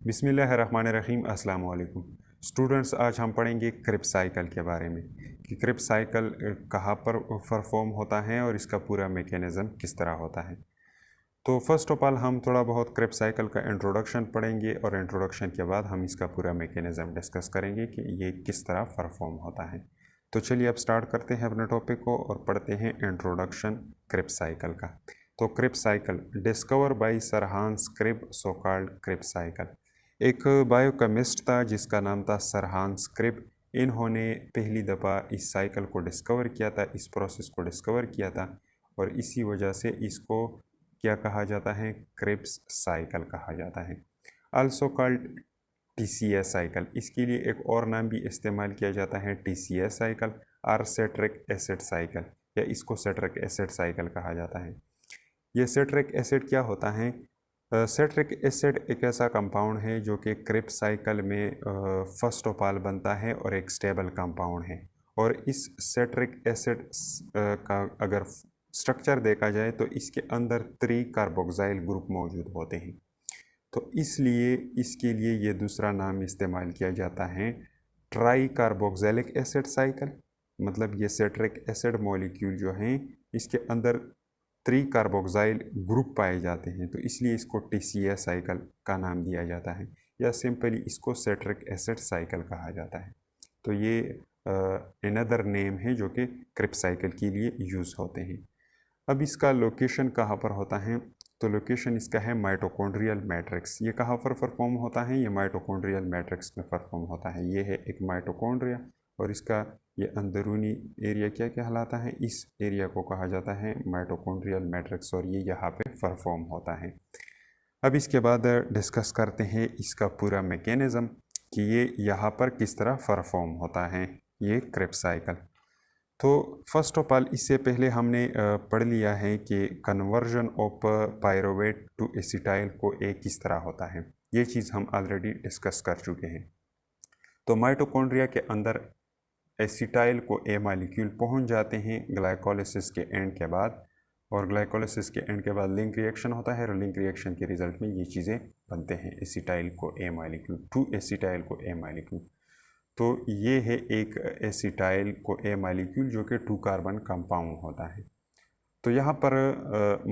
बिस्मिल्लाहिर्रहमानिर्रहीम अस्सलाम वालेकुम स्टूडेंट्स। आज हम पढ़ेंगे क्रिप्स साइकिल के बारे में कि क्रिप्स साइकिल कहाँ पर परफॉर्म होता है और इसका पूरा मैकेनिज़्म किस तरह होता है। तो फर्स्ट ऑफ ऑल हम थोड़ा बहुत क्रिप्स साइकिल का इंट्रोडक्शन पढ़ेंगे और इंट्रोडक्शन के बाद हम इसका पूरा मैकेनिज़्म डिस्कस करेंगे कि ये किस तरह परफॉर्म होता है। तो चलिए अब स्टार्ट करते हैं अपने टॉपिक को और पढ़ते हैं इंट्रोडक्शन क्रिप्स साइकिल का। तो Krebs cycle discover by sir Hans Krebs, so called Krebs cycle. एक बायोकेमिस्ट था जिसका नाम था सर हांस क्रिब। इन्होंने पहली दफ़ा इस साइकिल को डिस्कवर किया था, इस प्रोसेस को डिस्कवर किया था और इसी वजह से इसको क्या कहा जाता है, क्रिप्स साइकिल कहा जाता है। Also called TCS cycle. इसके लिए एक और नाम भी इस्तेमाल किया जाता है, TCS साइकिल और सिट्रिक एसिड साइकिल, या इसको सिट्रिक एसिड साइकिल कहा जाता है। ये सिट्रिक एसिड क्या होता है? सिट्रिक एसिड एक ऐसा कंपाउंड है जो कि क्रिप्स साइकिल में फर्स्ट ऑफ ऑल बनता है और एक स्टेबल कंपाउंड है। और इस सिट्रिक एसिड का अगर स्ट्रक्चर देखा जाए तो इसके अंदर 3 कार्बोक्सिल ग्रुप मौजूद होते हैं। तो इसलिए इसके लिए ये दूसरा नाम इस्तेमाल किया जाता है, ट्राई कार्बोक्सिलिक एसिड साइकिल। मतलब ये सिट्रिक एसिड मॉलिक्यूल जो हैं इसके अंदर 3 कार्बोक्सिल ग्रुप पाए जाते हैं, तो इसलिए इसको TCS साइकिल का नाम दिया जाता है, या सिंपली इसको सिट्रिक एसिड साइकिल कहा जाता है। तो ये अनदर नेम है जो कि क्रिप्स साइकिल के लिए यूज़ होते हैं। अब इसका लोकेशन कहाँ पर होता है? तो लोकेशन इसका है माइटोकॉन्ड्रियल मैट्रिक्स। ये कहाँ पर परफॉर्म होता है? ये माइटोकॉन्ड्रियल मैट्रिक्स में परफॉर्म होता है। ये है एक माइटोकॉन्ड्रिया और इसका ये अंदरूनी एरिया क्या कहलाता है? इस एरिया को कहा जाता है माइटोकॉन्ड्रियल मैट्रिक्स और ये यहाँ पे परफॉर्म होता है। अब इसके बाद डिस्कस करते हैं इसका पूरा मैकेनिज़्म कि ये यहाँ पर किस तरह परफॉर्म होता है ये क्रिप्स साइकिल। तो फर्स्ट ऑफ ऑल इससे पहले हमने पढ़ लिया है कि conversion of pyruvate to acetyl को किस तरह होता है। ये चीज़ हम ऑलरेडी डिस्कस कर चुके हैं। तो माइटोकॉन्ड्रिया के अंदर एसिटाइल को ए मॉलिक्यूल पहुंच जाते हैं ग्लाइकोलिसिस के एंड के बाद, और ग्लाइकोलिसिस के एंड के बाद लिंक रिएक्शन होता है और लिंक रिएक्शन के रिजल्ट में ये चीज़ें बनते हैं, acetyl co A molecule to acetyl को ए मॉलिक्यूल। तो ये है एक एसिटाइल को ए मॉलिक्यूल जो कि 2 कार्बन कंपाउंड होता है। तो यहाँ पर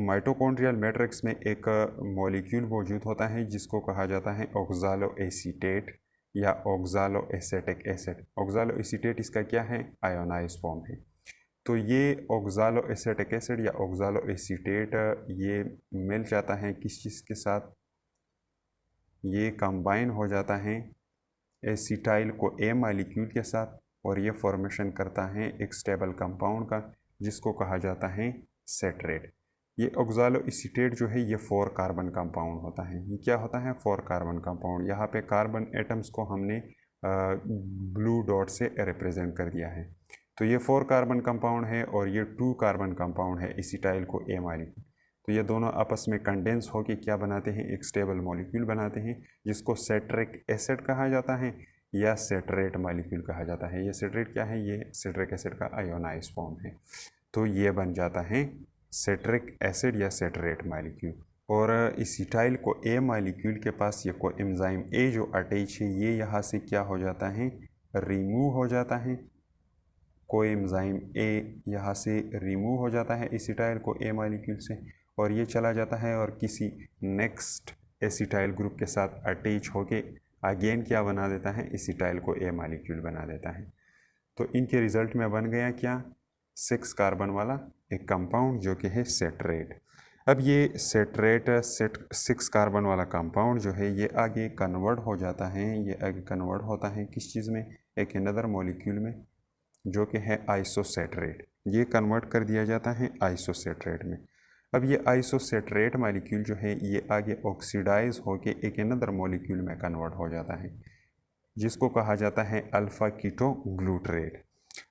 माइटोकॉन्ड्रियल मैट्रिक्स में एक मॉलिक्यूल मौजूद होता है जिसको कहा जाता है ऑक्सालो एसीटेट या oxalo acetic acid. Oxalo acetate इसका क्या है? आयोनाइज फॉर्म है। तो ये ऑक्सालो एसेटिक एसिड या ऑक्सालो एसीटेट ये मिल जाता है किस चीज़ के साथ? ये कंबाइन हो जाता है एसिटाइल को ए मॉलिक्यूल के साथ और ये फॉर्मेशन करता है एक स्टेबल कंपाउंड का जिसको कहा जाता है सेट्रेट। ये ऑक्सालो एसीटेट जो है ये 4 कार्बन कंपाउंड होता है। ये क्या होता है? 4 कार्बन कंपाउंड। यहाँ पे कार्बन एटम्स को हमने ब्लू डॉट से रिप्रेजेंट कर दिया है। तो ये 4 कार्बन कंपाउंड है और ये 2 कार्बन कंपाउंड है एसिटाइल को ए मॉलिक्यूल। तो ये दोनों आपस में कंडेंस होकर क्या बनाते हैं? एक स्टेबल मॉलिक्यूल बनाते हैं जिसको सेट्रिक एसिड कहा जाता है या सेट्रेट मॉलिक्यूल कहा जाता है। ये सेट्रेट क्या है? ये सिट्रिक एसिड का आयोनाइज फॉर्म है। तो ये बन जाता है सेट्रिक एसिड या सेट्रेट मॉलिक्यूल। और एसिटाइल को ए मॉलिक्यूल के पास ये कोएंजाइम ए जो अटैच है ये यहाँ से क्या हो जाता है? रिमूव हो जाता है। कोएंजाइम ए यहाँ से रिमूव हो जाता है एसिटाइल को ए मॉलिक्यूल से और ये चला जाता है और किसी नेक्स्ट एसिटाइल ग्रुप के साथ अटैच होके अगेन क्या बना देता है? एसिटाइल को ए मॉलिक्यूल बना देता है। तो इनके रिजल्ट में बन गया क्या? 6 कार्बन वाला एक कंपाउंड जो कि है सेट्रेट। अब ये सेट्रेट 6 कार्बन वाला कंपाउंड जो है ये आगे कन्वर्ट हो जाता है, ये आगे कन्वर्ट होता है किस चीज़ में? एक अनदर मॉलिक्यूल में जो कि है आइसोसेट्रेट। ये कन्वर्ट कर दिया जाता है आइसोसेट्रेट में। अब ये आइसोसेट्रेट मॉलिक्यूल जो है ये आगे ऑक्सीडाइज होके एक अनदर मॉलिक्यूल में कन्वर्ट हो जाता है जिसको कहा जाता है अल्फ़ा कीटो ग्लूट्रेट।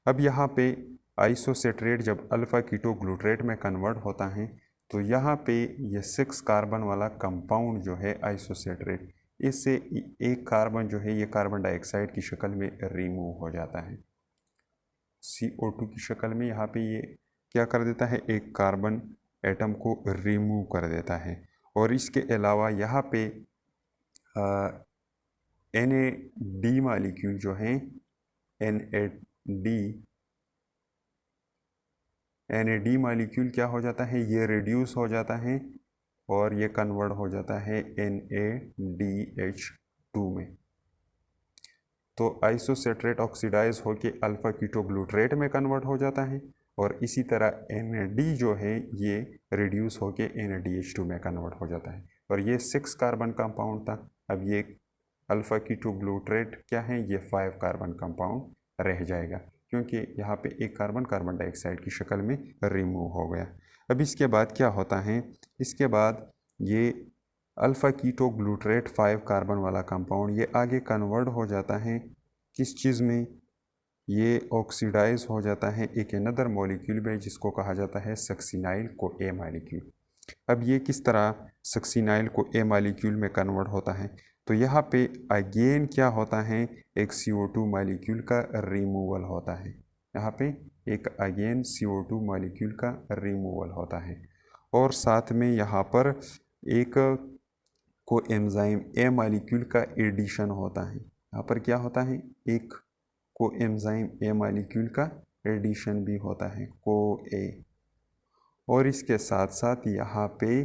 अब यहाँ पे आइसोसेट्रेट जब अल्फ़ा कीटो ग्लूट्रेट में कन्वर्ट होता है तो यहाँ पे ये 6 कार्बन वाला कंपाउंड जो है आइसोसेट्रेट, इससे एक कार्बन जो है ये कार्बन डाइऑक्साइड की शक्ल में रिमूव हो जाता है, CO2 की शक्ल में। यहाँ पे ये क्या कर देता है? एक कार्बन एटम को रिमूव कर देता है। और इसके अलावा यहाँ पे NAD मालिक्यूल जो हैं NAD मालिक्यूल क्या हो जाता है, ये रिड्यूस हो जाता है और ये कन्वर्ट हो जाता है NADH2 में। तो आइसोसेट्रेट ऑक्सीडाइज होके अल्फा कीटोग्लूटरेट में कन्वर्ट हो जाता है और इसी तरह NAD जो है ये रिड्यूस होके NADH2 में कन्वर्ट हो जाता है। और ये 6 कार्बन कंपाउंड था। अब ये अल्फा कीटोग्लूटरेट क्या है, ये 5 कार्बन कंपाउंड रह जाएगा क्योंकि यहाँ पे एक कार्बन कार्बन डाइऑक्साइड की शक्ल में रिमूव हो गया। अब इसके बाद क्या होता है, इसके बाद ये अल्फा कीटोग्लूटरेट 5 कार्बन वाला कंपाउंड ये आगे कन्वर्ट हो जाता है किस चीज़ में, ये ऑक्सीडाइज हो जाता है एक अनदर मॉलिक्यूल में जिसको कहा जाता है सक्सिनाइल को ए मॉलिक्यूल। अब ये किस तरह सक्सिनाइल को ए मॉलिक्यूल में कन्वर्ट होता है, तो यहाँ पे अगेन क्या होता है, एक CO2 मॉलिक्यूल का रिमूवल होता है। यहाँ पे एक अगेन CO2 मॉलिक्यूल का रिमूवल होता है और साथ में यहाँ पर एक कोएंजाइम ए मॉलिक्यूल का एडिशन होता है। यहाँ पर क्या होता है, एक कोएंजाइम ए मॉलिक्यूल का एडिशन भी होता है, को ए। और इसके साथ साथ यहाँ पे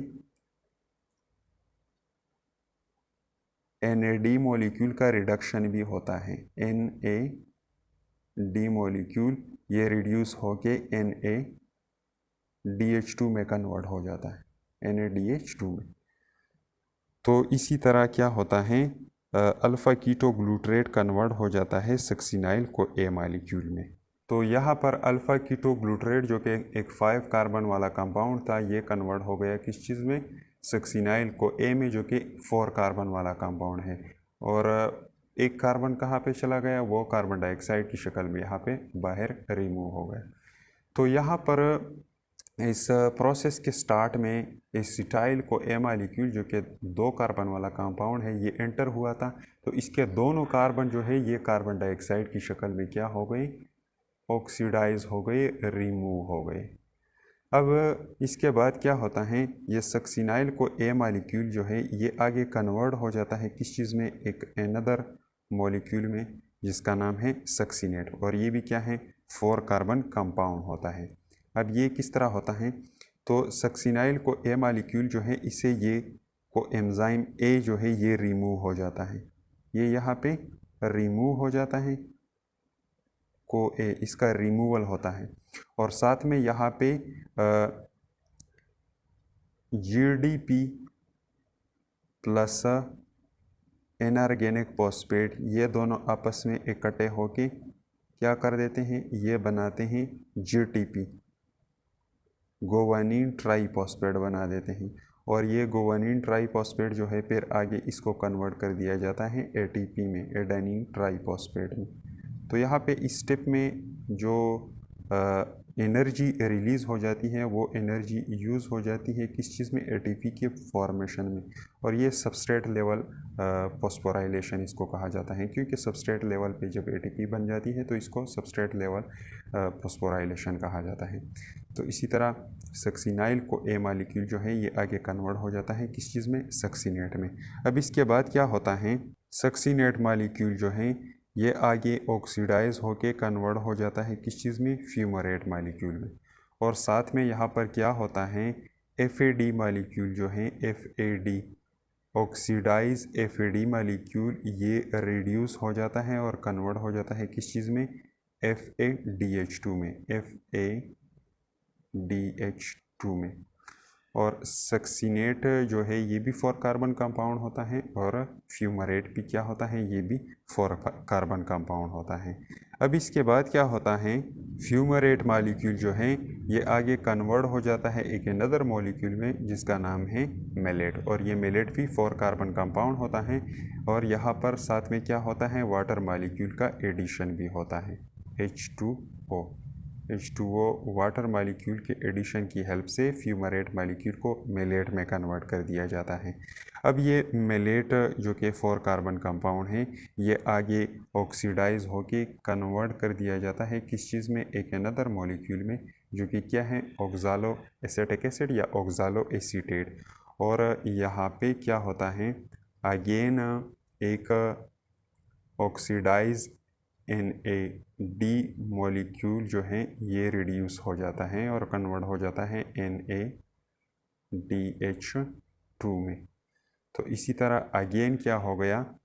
NAD मॉलिक्यूल का रिडक्शन भी होता है। NAD मॉलिक्यूल ये रिड्यूस होके NADH2 में कन्वर्ट हो जाता है, NADH2 में। तो इसी तरह क्या होता है, अल्फा कीटोग्लूटरेट कन्वर्ट हो जाता है सक्सिनाइल को ए मॉलिक्यूल में। तो यहाँ पर अल्फा कीटोग्लूटरेट जो कि एक 5 कार्बन वाला कंपाउंड था ये कन्वर्ट हो गया किस चीज़ में, सक्सिनाइल को ए में जो कि 4 कार्बन वाला कंपाउंड है। और एक कार्बन कहाँ पे चला गया, वो कार्बन डाइऑक्साइड की शक्ल में यहाँ पे बाहर रिमूव हो गया। तो यहाँ पर इस प्रोसेस के स्टार्ट में एसिटाइल को ए मॉलिक्यूल जो कि 2 कार्बन वाला कंपाउंड है ये एंटर हुआ था। तो इसके दोनों कार्बन जो है ये कार्बन डाइऑक्साइड की शक्ल में क्या हो गई, ऑक्सीडाइज हो गए, रिमूव हो गए। अब इसके बाद क्या होता है, ये सक्सिनाइल को ए मॉलिक्यूल जो है ये आगे कन्वर्ट हो जाता है किस चीज़ में, एक अनदर मॉलिक्यूल में जिसका नाम है सक्सिनेट। और ये भी क्या है, 4 कार्बन कंपाउंड होता है। अब ये किस तरह होता है, तो सक्सिनाइल को ए मॉलिक्यूल जो है इसे ये कोएंजाइम ए जो है ये रिमूव हो जाता है, ये यहाँ पे रिमूव हो जाता है, को ए इसका रिमूवल होता है। और साथ में यहाँ पे GDP प्लस इनऑर्गेनिक फॉस्फेट ये दोनों आपस में इकट्ठे होके क्या कर देते हैं, ये बनाते हैं GTP, गोवानीन ट्राईफॉस्फेट बना देते हैं। और ये गोवानीन ट्राईफॉस्फेट जो है फिर आगे इसको कन्वर्ट कर दिया जाता है ATP में, एडेनिन ट्राईफॉस्फेट में। तो यहाँ पे इस स्टेप में जो एनर्जी रिलीज़ हो जाती है वो एनर्जी यूज़ हो जाती है किस चीज़ में, ATP के फॉर्मेशन में। और ये सबस्ट्रेट लेवल फॉस्फोराइलेशन इसको कहा जाता है, क्योंकि सबस्ट्रेट लेवल पे जब ATP बन जाती है तो इसको सबस्ट्रेट लेवल फॉस्फोराइलेशन कहा जाता है। तो इसी तरह सक्सिनाइल को ए मॉलिक्यूल जो है ये आगे कन्वर्ट हो जाता है किस चीज़ में, सक्सिनेट में। अब इसके बाद क्या होता है, सक्सिनेट मॉलिक्यूल जो है ये आगे ऑक्सीडाइज होके कन्वर्ट हो जाता है किस चीज़ में, फ्यूमरेट मॉलिक्यूल में। और साथ में यहाँ पर क्या होता है, FAD मॉलिक्यूल जो है FAD ऑक्सीडाइज FAD मॉलिक्यूल ये रिड्यूस हो जाता है और कन्वर्ट हो जाता है किस चीज़ में, FADH2 में, FADH2 में। और सक्सिनेट जो है ये भी 4 कार्बन कंपाउंड होता है और फ्यूमरेट भी क्या होता है, ये भी 4 कार्बन कंपाउंड होता है। अब इसके बाद क्या होता है, फ्यूमरेट मॉलिक्यूल जो है ये आगे कन्वर्ट हो जाता है एक अनदर मॉलिक्यूल में जिसका नाम है मेलेट। और ये मेलेट भी 4 कार्बन कंपाउंड होता है। और यहाँ पर साथ में क्या होता है, वाटर मॉलिक्यूल का एडिशन भी होता है, H2O वाटर मॉलिक्यूल के एडिशन की हेल्प से फ्यूमरेट मॉलिक्यूल को मेलेट में कन्वर्ट कर दिया जाता है। अब ये मेलेट जो कि 4 कार्बन कंपाउंड है ये आगे ऑक्सीडाइज होके कन्वर्ट कर दिया जाता है किस चीज़ में, एक अनदर मॉलिक्यूल में जो कि क्या है, ऑक्सालो एसिटिक एसिड या ऑक्सालो एसीटेट। और यहाँ पे क्या होता है, अगेन एक ऑक्सीडाइज NAD मॉलिक्यूल जो है ये रिड्यूस हो जाता है और कन्वर्ट हो जाता है NADH2 में। तो इसी तरह अगेन क्या हो गया,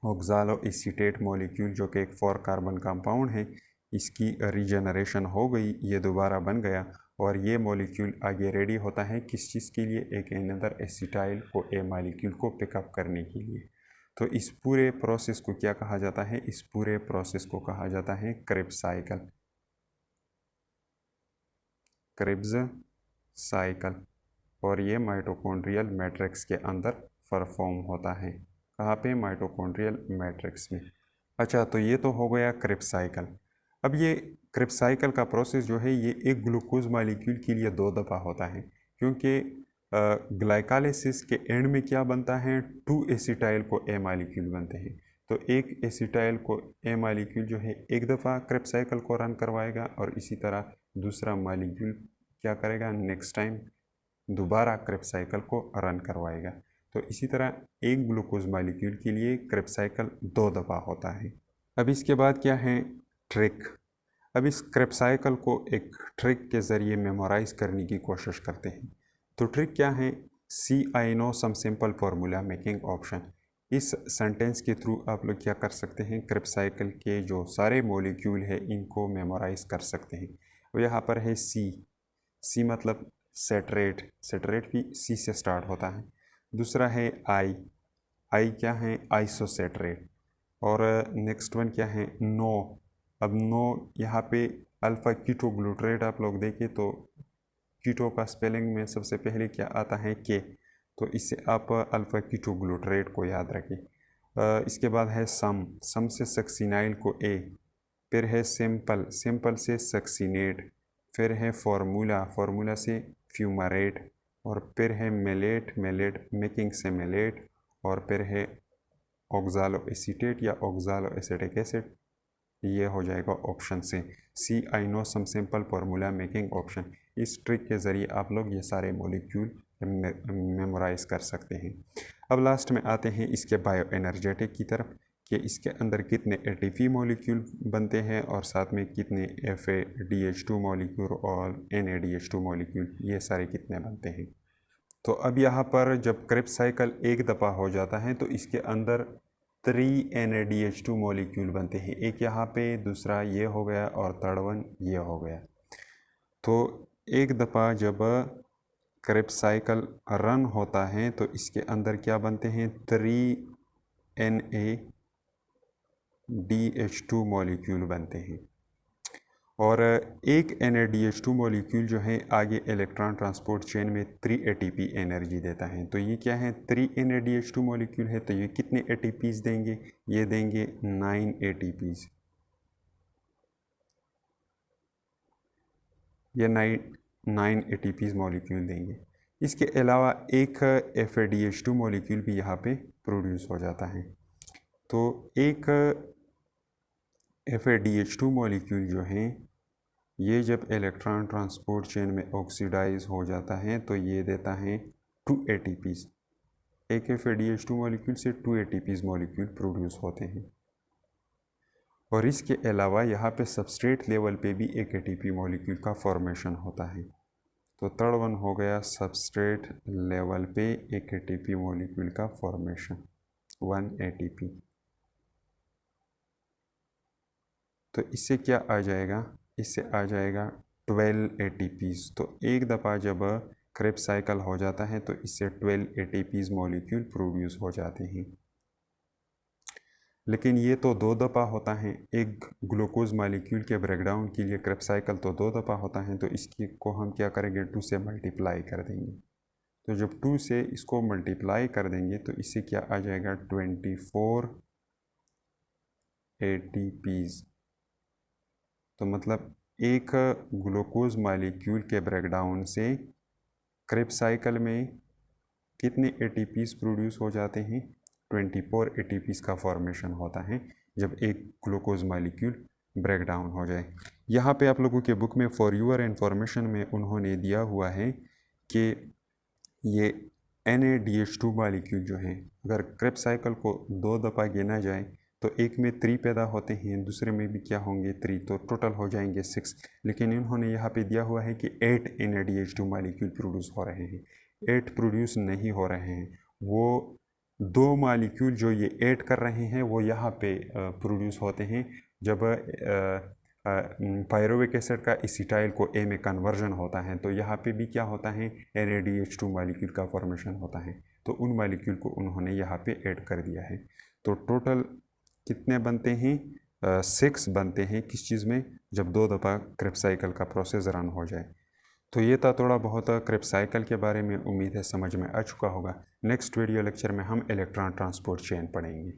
ऑक्सालो एसीटेट मॉलिक्यूल जो कि एक 4 कार्बन कंपाउंड है, इसकी रीजनरेशन हो गई, ये दोबारा बन गया और ये मॉलिक्यूल आगे रेडी होता है किस चीज़ के लिए, एक अनदर एसिटाइल को ए मॉलिक्यूल को पिकअप करने के लिए। तो इस पूरे प्रोसेस को क्या कहा जाता है, इस पूरे प्रोसेस को कहा जाता है क्रेब्स साइकिल। क्रेब्स साइकिल, और ये माइटोकॉन्ड्रियल मैट्रिक्स के अंदर परफॉर्म होता है। कहाँ पे, माइटोकॉन्ड्रियल मैट्रिक्स में। अच्छा, तो ये तो हो गया क्रेब्स साइकिल। अब ये क्रेब्स साइकिल का प्रोसेस जो है ये एक ग्लूकोज मॉलिक्यूल के लिए 2 दफ़ा होता है, क्योंकि ग्लाइकोलाइसिस के एंड में क्या बनता है, 2 एसिटाइल को ए मॉलिक्यूल बनते हैं। तो एक एसिटाइल को ए मॉलिक्यूल जो है एक दफ़ा क्रेब्स साइकिल को रन करवाएगा और इसी तरह दूसरा मॉलिक्यूल क्या करेगा, नेक्स्ट टाइम दोबारा क्रेब्स साइकिल को रन करवाएगा। तो इसी तरह एक ग्लूकोज मॉलिक्यूल के लिए क्रेब्स साइकिल 2 दफ़ा होता है। अब इसके बाद क्या है, ट्रिक। अब इस क्रेब्स साइकिल को एक ट्रिक के ज़रिए मेमोराइज करने की कोशिश करते हैं। तो ट्रिक क्या है, see I know some simple formula making option. इस सेंटेंस के थ्रू आप लोग क्या कर सकते हैं, क्रेब्स साइकिल के जो सारे मॉलिक्यूल है इनको मेमोराइज कर सकते हैं। और यहाँ पर है सी मतलब सेटरेट, सेटरेट भी सी से स्टार्ट होता है। दूसरा है आई क्या है, आइसोसेटरेट। और नेक्स्ट वन क्या है, नो। अब नो यहाँ पे अल्फ़ा कीटोग्लूटरेट आप लोग देखें तो कीटो का स्पेलिंग में सबसे पहले क्या आता है, के। तो इससे आप अल्फ़ा कीटोग्लूटरेट को याद रखें। इसके बाद है सम से सक्सिनाइल को ए, फिर है सिंपल से सक्सिनेट, फिर है फार्मूला से फ्यूमारेट, और फिर है मेलेट मेकिंग से मेलेट, और फिर है ऑक्सालो एसीटेट या ऑक्सालो एसिटिक एसिड। ये हो जाएगा ऑप्शन से, see I know some simple formula making option. इस ट्रिक के ज़रिए आप लोग ये सारे मॉलिक्यूल मेमोराइज कर सकते हैं। अब लास्ट में आते हैं इसके बायो एनर्जेटिक की तरफ, कि इसके अंदर कितने ATP मॉलिक्यूल बनते हैं और साथ में कितने FADH2 मॉलिक्यूल और NADH2 मॉलिक्यूल, ये सारे कितने बनते हैं। तो अब यहाँ पर जब क्रेब्स साइकिल एक दफ़ा हो जाता है तो इसके अंदर 3 NADH2 मॉलिक्यूल बनते हैं, एक यहाँ पे, दूसरा ये हो गया और थर्ड वन ये हो गया। तो एक दफ़ा जब क्रेब्स साइकिल रन होता है तो इसके अंदर क्या बनते हैं, 3 NADH2 मॉलिक्यूल बनते हैं। और एक NADH2 मॉलिक्यूल जो है आगे इलेक्ट्रॉन ट्रांसपोर्ट चेन में 3 ATP एनर्जी देता है। तो ये क्या है, 3 NADH2 मॉलिक्यूल है, तो ये कितने ATPs देंगे, ये देंगे 9 ATPs। ये 9 ATPs मॉलिक्यूल देंगे। इसके अलावा एक FADH2 मॉलिक्यूल भी यहाँ पे प्रोड्यूस हो जाता है। तो एक FADH2 मॉलिक्यूल जो है ये जब इलेक्ट्रॉन ट्रांसपोर्ट चेन में ऑक्सीडाइज हो जाता है तो ये देता है 2 ATPs। एक FADH2 मॉलिक्यूल से 2 ATPs मॉलिक्यूल प्रोड्यूस होते हैं। और इसके अलावा यहाँ पे सबस्ट्रेट लेवल पे भी एक ATP मॉलिक्यूल का फॉर्मेशन होता है। तो थर्ड वन हो गया सबस्ट्रेट लेवल पे एक ATP मॉलिक्यूल का फॉर्मेशन, 1 ATP। तो इससे क्या आ जाएगा, इससे आ जाएगा 12 ATPs। तो एक दफ़ा जब क्रेब्स साइकिल हो जाता है तो इससे 12 ATPs मॉलिक्यूल प्रोड्यूस हो जाते हैं। लेकिन ये तो 2 दफ़ा होता है, एक ग्लूकोज मॉलिक्यूल के ब्रेकडाउन के लिए क्रेब्स साइकिल तो 2 दफ़ा होता है, तो इसकी को हम क्या करेंगे, 2 से मल्टीप्लाई कर देंगे। तो जब 2 से इसको मल्टीप्लाई कर देंगे तो इससे क्या आ जाएगा, 24 ATPs। तो मतलब एक ग्लूकोज मॉलिक्यूल के ब्रेकडाउन से क्रेब्स साइकिल में कितने ATPs प्रोड्यूस हो जाते हैं, 24 ATPs का फॉर्मेशन होता है जब एक ग्लूकोज मॉलिक्यूल ब्रेकडाउन हो जाए। यहाँ पे आप लोगों के बुक में फॉर यूर इन्फॉर्मेशन में उन्होंने दिया हुआ है कि ये NADH2 मॉलिक्यूल जो है अगर क्रेब्स साइकिल को 2 दफ़ा गिना जाए तो एक में 3 पैदा होते हैं, दूसरे में भी क्या होंगे 3, तो टोटल हो जाएंगे 6। लेकिन इन्होंने यहाँ पे दिया हुआ है कि 8 NADH2 मालिक्यूल प्रोड्यूस हो रहे हैं। 8 प्रोड्यूस नहीं हो रहे हैं, वो 2 मालिक्यूल जो ये ऐड कर रहे हैं वो यहाँ पे प्रोड्यूस होते हैं जब पायरुविक एसिड का एसिटाइल को ए में कन्वर्जन होता है, तो यहाँ पे भी क्या होता है NADH2 मालिक्यूल का फॉर्मेशन होता है। तो उन मालिक्यूल को उन्होंने यहाँ पे ऐड कर दिया है। तो टोटल कितने बनते हैं 6 बनते हैं किस चीज़ में, जब 2 दफ़ा क्रेब्स साइकिल का प्रोसेस रन हो जाए। तो ये था थोड़ा बहुत क्रेब्स साइकिल के बारे में, उम्मीद है समझ में आ चुका होगा। नेक्स्ट वीडियो लेक्चर में हम इलेक्ट्रॉन ट्रांसपोर्ट चेन पढ़ेंगे।